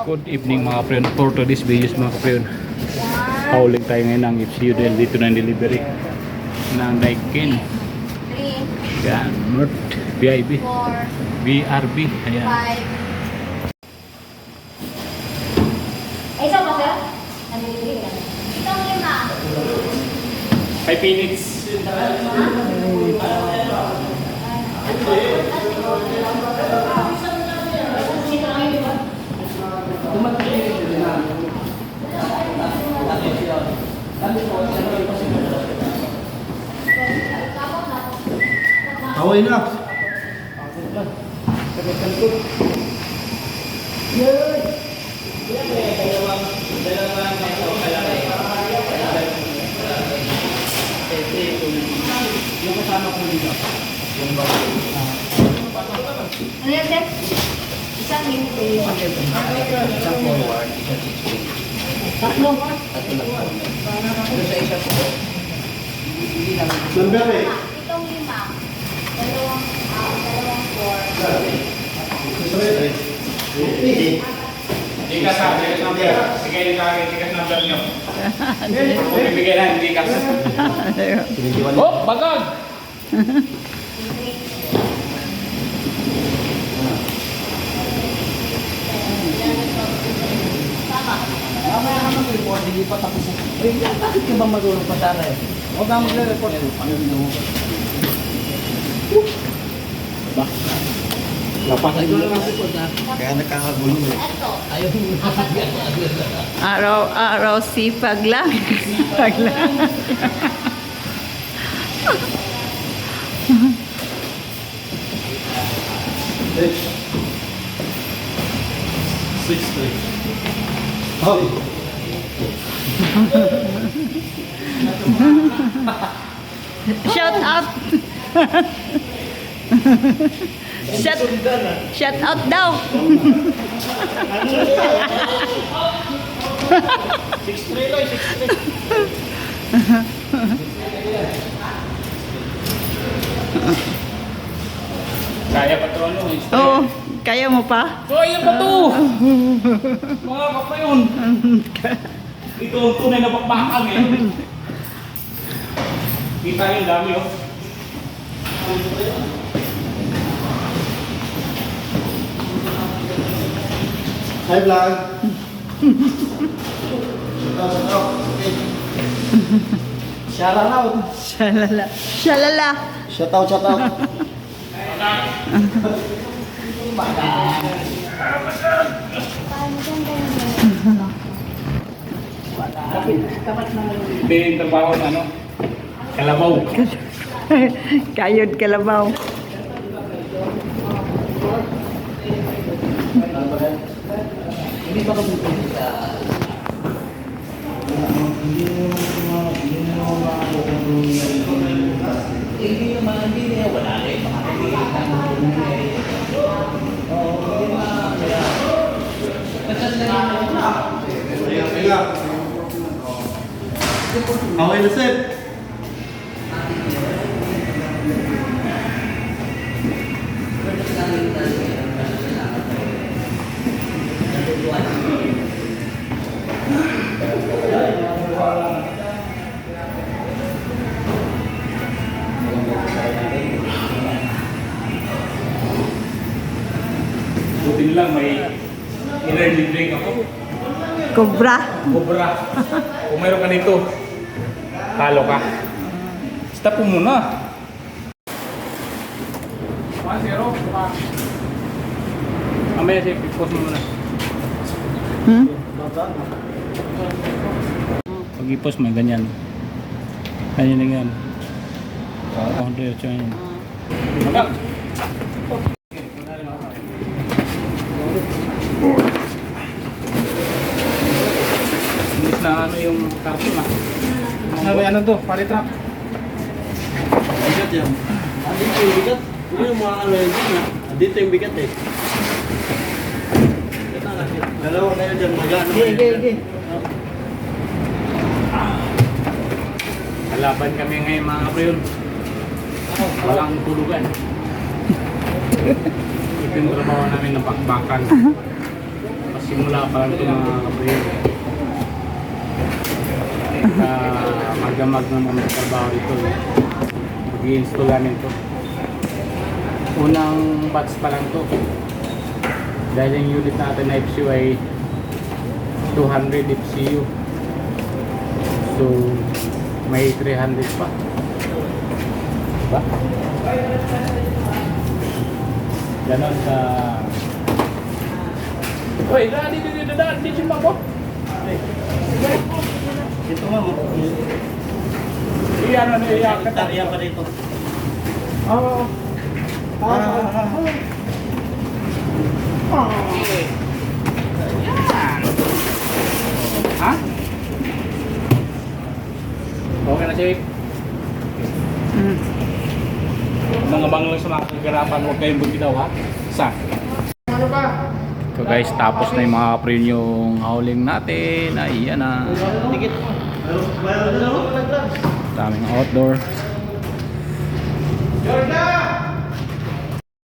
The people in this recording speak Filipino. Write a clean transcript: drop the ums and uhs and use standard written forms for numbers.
Good evening mga friend. For today's videos mga friend, hauling tayo ngayon ng FCU dahil dito na yung delivery ng Daikin. Yan, North BIB, BRB. Ayan. 5 minutes. Away na. Yung kasama ko dito. Ano yan, Dek? Isang minute eh. Isang forward, isang 60. Tatlo. Number eh. Itong lima. Dalawang four. Hindi ka sabi, number. Sige, tikas number nyo. Kung bibigyan na, hindi ka. Oh, bagag! Mamaya ka mag-report, hindi pa tapos. Bakit ka ba marunong patara eh? Huwag ka mag-report. Ba? Lapasan ko lang ang report ha. Kaya nakakagulo eh. Ayaw mo na. Araw-araw sipag lang. Sipag lang. Oh. Shout out. Shout out daw. 6-3 lang, 6-3. Kaya pa ito ano? Oo, kaya mo pa? Kaya pa ito! Mga kapa yun! Ito ang tunay na bakbakan eh. Kita yung dami oh. Hi vlog. Shout out. Shalala. Shalala. Shout out, shout out. Hindi yung trabaho na ano? Kalabaw. Kayod kalabaw. Hindi ba ka pupunta? Hindi naman, hindi niya wala na yung okay na sir. Buti lang may energy drink ako. Cobra. Cobra. Kung mayroon ka nito, halo ka. Stop mo muna. 1-0. Mamaya siya, post mo muna. Hmm? Pag i-post mo, ganyan. Ganyan na yan. Diretso yan. Magak! Imbis na ano yung cartoon ah. Sabi ano to? Paritrap. Bigat yan. Dito yung bigat. Hindi yung mga ano yun na. Dito yung bigat eh. Dalawa kayo dyan. Magano. Okay. Kalaban kami ngayon mga kapriyon. Walang tulugan. Ito yung trabaho namin ng bakbakan. Kasi Simula pa lang ito mga kapatid. Magamag naman ang trabaho ito. Mag-i-install namin ito. Unang batch pa lang ito. Dahil yung unit natin na FCU ay 200 FCU. So, may 300 pa. Diba? Ganon sa... Uy, dito pa po. Ito nga mo. Iyan na iyan. Area pa dito. Oo. Ha? Okay na, Chief. Mga banglang sa mga kagarapan, huwag kayong bumitaw, ha? Isa. So guys, tapos na yung mga kaprin yung hauling natin. Ayan na. Dikit. Daming outdoor.